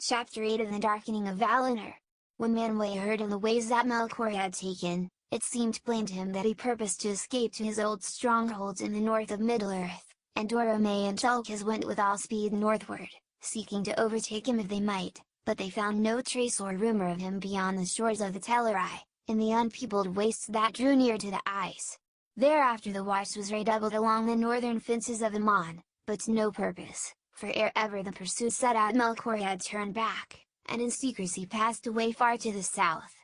Chapter 8 of the Darkening of Valinor. When Manwë heard of the ways that Melkor had taken, it seemed plain to him that he purposed to escape to his old strongholds in the north of Middle-earth, and Orome and Tulkas went with all speed northward, seeking to overtake him if they might, but they found no trace or rumor of him beyond the shores of the Teleri, in the unpeopled wastes that drew near to the ice. Thereafter the watch was redoubled along the northern fences of Aman, but to no purpose, for ere ever the pursuit set out Melkor had turned back, and in secrecy passed away far to the south.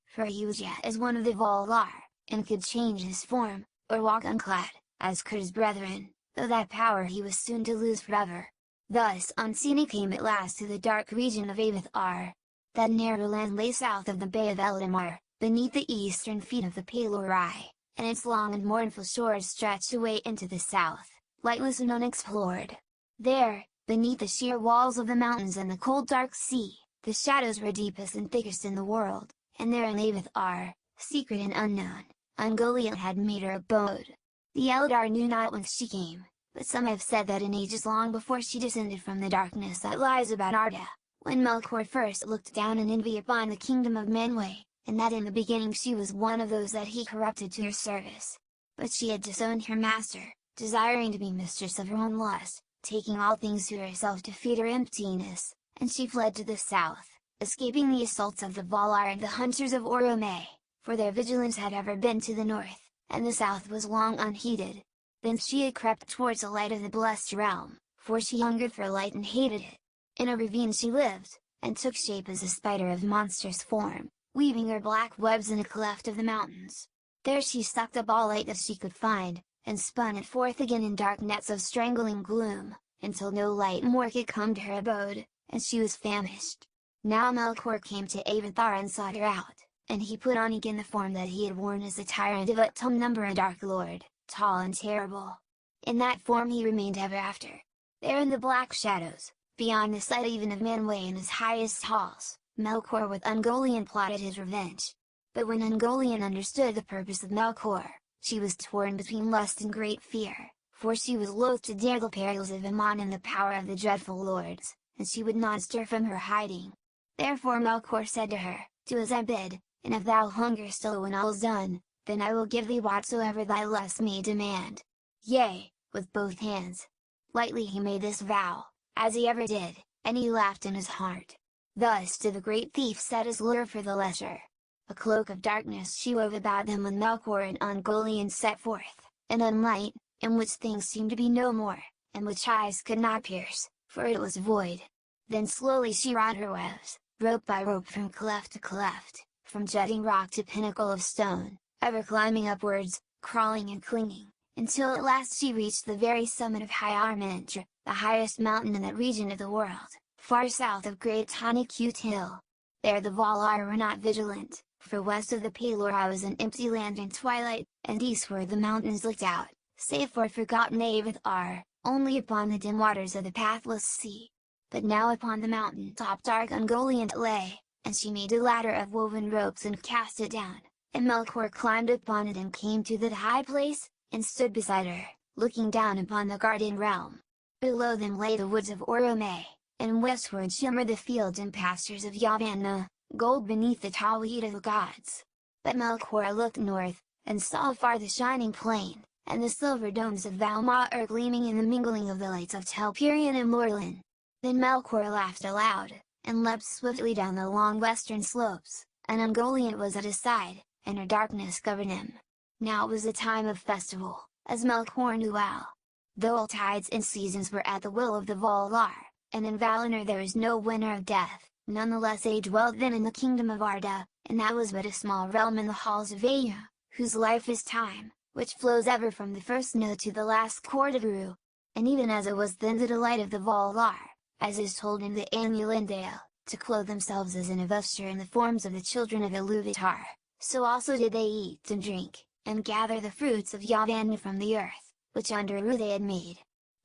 For he was yet as one of the Valar, and could change his form, or walk unclad, as could his brethren, though that power he was soon to lose forever. Thus unseen he came at last to the dark region of Avithar. That narrow land lay south of the Bay of Eldamar, beneath the eastern feet of the Pelori, and its long and mournful shores stretched away into the south, lightless and unexplored. There, beneath the sheer walls of the mountains and the cold dark sea, the shadows were deepest and thickest in the world, and there in Avithar, secret and unknown, Ungoliant had made her abode. The Eldar knew not whence she came, but some have said that in ages long before she descended from the darkness that lies about Arda, when Melkor first looked down in envy upon the kingdom of Manwë, and that in the beginning she was one of those that he corrupted to her service. But she had disowned her master, desiring to be mistress of her own lust, taking all things to herself to feed her emptiness, and she fled to the south, escaping the assaults of the Valar and the hunters of Orome, for their vigilance had ever been to the north, and the south was long unheeded. Thence she had crept towards the light of the blessed realm, for she hungered for light and hated it. In a ravine she lived, and took shape as a spider of monstrous form, weaving her black webs in a cleft of the mountains. There she sucked up all light that she could find, and spun it forth again in dark nets of strangling gloom, until no light more could come to her abode, and she was famished. Now Melkor came to Avithar and sought her out, and he put on again the form that he had worn as a tyrant of Utumnumber, a dark lord, tall and terrible. In that form he remained ever after. There in the black shadows, beyond the sight even of Manwë in his highest halls, Melkor with Ungoliant plotted his revenge. But when Ungoliant understood the purpose of Melkor, she was torn between lust and great fear, for she was loath to dare the perils of Aman and the power of the dreadful lords, and she would not stir from her hiding. Therefore Melkor said to her, "Do as I bid, and if thou hunger still when all is done, then I will give thee whatsoever thy lust may demand. Yea, with both hands." Lightly he made this vow, as he ever did, and he laughed in his heart. Thus did the great thief set his lure for the lesser. A cloak of darkness she wove about them when Melkor and Ungoliant set forth, an unlight, in which things seemed to be no more, and which eyes could not pierce, for it was void. Then slowly she wrought her webs, rope by rope from cleft to cleft, from jutting rock to pinnacle of stone, ever climbing upwards, crawling and clinging, until at last she reached the very summit of High Armentre, the highest mountain in that region of the world, far south of Great Tawny-Cute Hill. There the Valar were not vigilant, for west of the Pelori was an empty land in twilight, and eastward the mountains looked out, save for forgotten Avithar, only upon the dim waters of the pathless sea. But now upon the mountain top dark Ungoliant lay, and she made a ladder of woven ropes and cast it down, and Melkor climbed upon it and came to that high place, and stood beside her, looking down upon the Guardian realm. Below them lay the woods of Orome, and westward shimmered the fields and pastures of Yavanna, gold beneath the tall heat of the gods. But Melkor looked north, and saw afar the shining plain, and the silver domes of Valmaur gleaming in the mingling of the lights of Telperion and Lorlan. Then Melkor laughed aloud, and leapt swiftly down the long western slopes, and Ungoliant was at his side, and her darkness covered him. Now it was a time of festival, as Melkor knew well. Though all tides and seasons were at the will of the Valar, and in Valinor there is no winter of death, nonetheless they dwelled then in the kingdom of Arda, and that was but a small realm in the halls of Ea, whose life is time, which flows ever from the first note to the last chord of Ru. And even as it was then the delight of the Valar, as is told in the Annulindale, to clothe themselves as in a vesture in the forms of the children of Iluvatar, so also did they eat and drink, and gather the fruits of Yavanna from the earth, which under Ru they had made.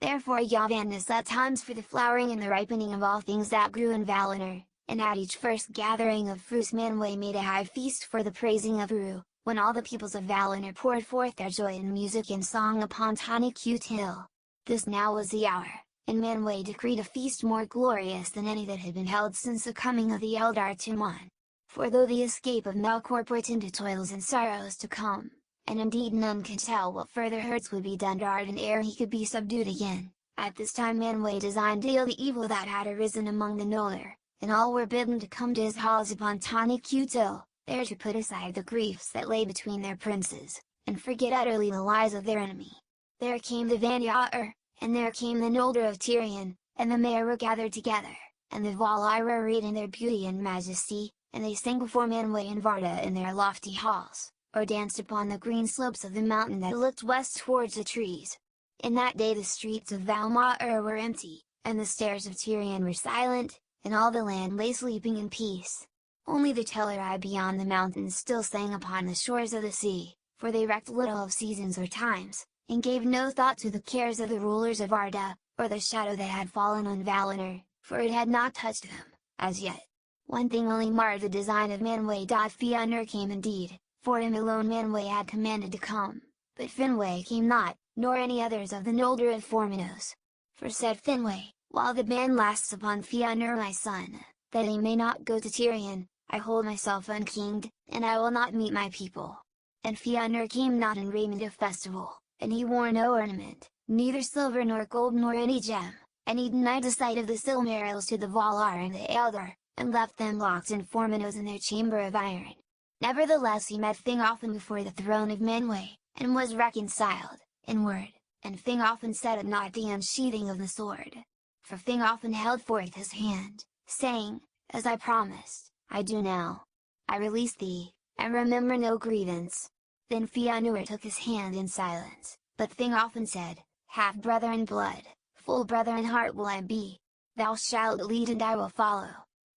Therefore Yavanna set times for the flowering and the ripening of all things that grew in Valinor, and at each first gathering of fruits Manwë made a high feast for the praising of Ru, when all the peoples of Valinor poured forth their joy in music and song upon Tawny-Cute Hill. This now was the hour, and Manwë decreed a feast more glorious than any that had been held since the coming of the Eldar to Mon. For though the escape of Melkor portended toils and sorrows to come, and indeed none could tell what further hurts would be done to Arden ere he could be subdued again, at this time Manwë designed to heal the evil that had arisen among the Noldor, and all were bidden to come to his halls upon Tawny Cutil, there to put aside the griefs that lay between their princes, and forget utterly the lies of their enemy. There came the Vanyaer, and there came the Noldor of Tirion, and the Mayor were gathered together, and the Valar were arrayed in their beauty and majesty, and they sang before Manwë and Varda in their lofty halls, or danced upon the green slopes of the mountain that looked west towards the trees. In that day the streets of Valmaer were empty, and the stairs of Tirion were silent, and all the land lay sleeping in peace. Only the Tel'arai beyond the mountains still sang upon the shores of the sea, for they recked little of seasons or times, and gave no thought to the cares of the rulers of Arda, or the shadow that had fallen on Valinor, for it had not touched them, as yet. One thing only marred the design of Manwë. Fëanor came indeed, for him alone Manwë had commanded to come, but Finwë came not, nor any others of the Noldor and Formenos. For said Finwë, while the ban lasts upon Fëanor my son, that he may not go to Tirion, I hold myself unkinged, and I will not meet my people. And Fëanor came not in raiment of festival, and he wore no ornament, neither silver nor gold nor any gem, and he denied the sight of the Silmarils to the Valar and the Eldar, and left them locked in Formenos in their chamber of iron. Nevertheless he met Thingolfin before the throne of Manwë, and was reconciled, in word, and Thingolfin set at naught the unsheathing of the sword. For Thingolfin held forth his hand, saying, as I promised, I do now. I release thee, and remember no grievance. Then Fëanor took his hand in silence, but Thingolfin said, half-brother in blood, full brother in heart will I be. Thou shalt lead and I will follow.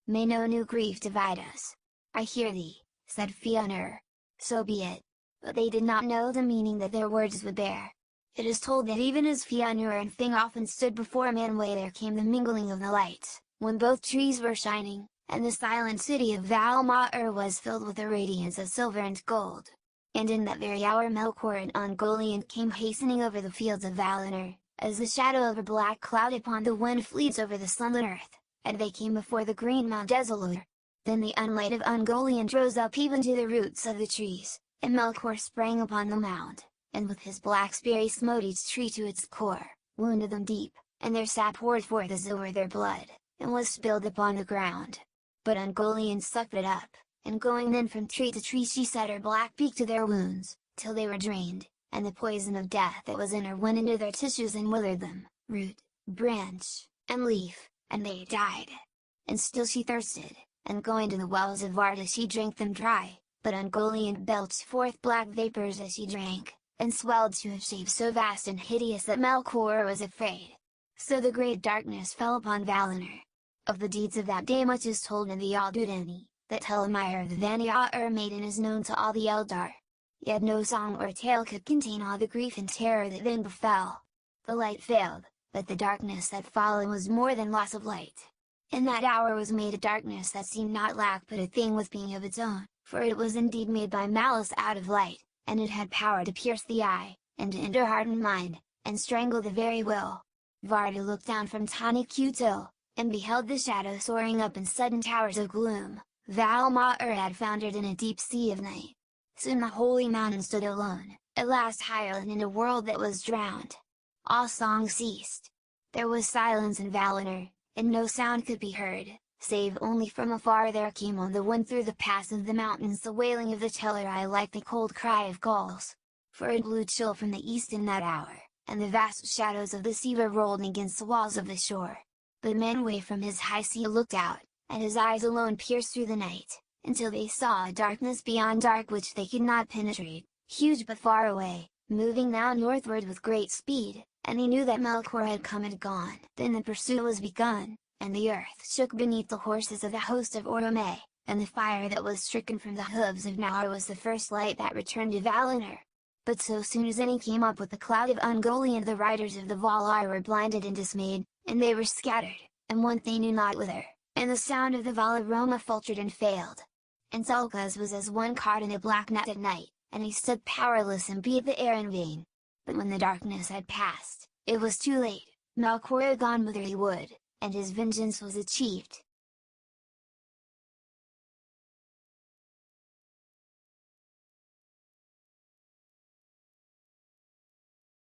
May no new grief divide us. I hear thee, said Fëanor. So be it. But they did not know the meaning that their words would bear. It is told that even as Fëanor and Thingolfin stood before Manwë there came the mingling of the lights, when both trees were shining, and the silent city of Valmaer was filled with the radiance of silver and gold. And in that very hour Melkor and Ungoliant came hastening over the fields of Valinor, as the shadow of a black cloud upon the wind fleets over the sunlit earth, and they came before the green Mount Desolor. Then the unlight of Ungoliant rose up even to the roots of the trees, and Melkor sprang upon the mound, and with his black spear he smote each tree to its core, wounded them deep, and their sap poured forth as it were their blood, and was spilled upon the ground. But Ungoliant sucked it up, and going then from tree to tree she set her black beak to their wounds, till they were drained, and the poison of death that was in her went into their tissues and withered them, root, branch, and leaf, and they died. And still she thirsted, and going to the wells of Varda she drank them dry, but Ungoliant belched forth black vapours as she drank, and swelled to a shape so vast and hideous that Melkor was afraid. So the great darkness fell upon Valinor. Of the deeds of that day much is told in the Aldudani, that Tel'arai of the Vanyaer maiden is known to all the Eldar. Yet no song or tale could contain all the grief and terror that then befell. The light failed, but the darkness that followed was more than loss of light. In that hour was made a darkness that seemed not lack but a thing with being of its own, for it was indeed made by malice out of light, and it had power to pierce the eye, and to enter heart and mind, and strangle the very will. Varda looked down from Tawny Cutil, and beheld the shadow soaring up in sudden towers of gloom. Valmaer had foundered in a deep sea of night. Soon the holy mountain stood alone, at last higher and in a world that was drowned. All song ceased. There was silence in Valinor, and no sound could be heard, save only from afar there came on the wind through the pass of the mountains the wailing of the Tel'arai like the cold cry of gulls. For it blew chill from the east in that hour, and the vast shadows of the sea were rolled against the walls of the shore. But Manwë from his high seat looked out, and his eyes alone pierced through the night, until they saw a darkness beyond dark which they could not penetrate, huge but far away, moving now northward with great speed, and he knew that Melkor had come and gone. Then the pursuit was begun, and the earth shook beneath the horses of the host of Orome, and the fire that was stricken from the hooves of Naur was the first light that returned to Valinor. But so soon as any came up with the cloud of Ungoliant the riders of the Valar were blinded and dismayed, and they were scattered, and went they knew not whither, and the sound of the Valaroma faltered and failed. And Zulkaz was as one caught in a black net at night, and he stood powerless and beat the air in vain. But when the darkness had passed, it was too late, Melkor had gone whither he would, and his vengeance was achieved.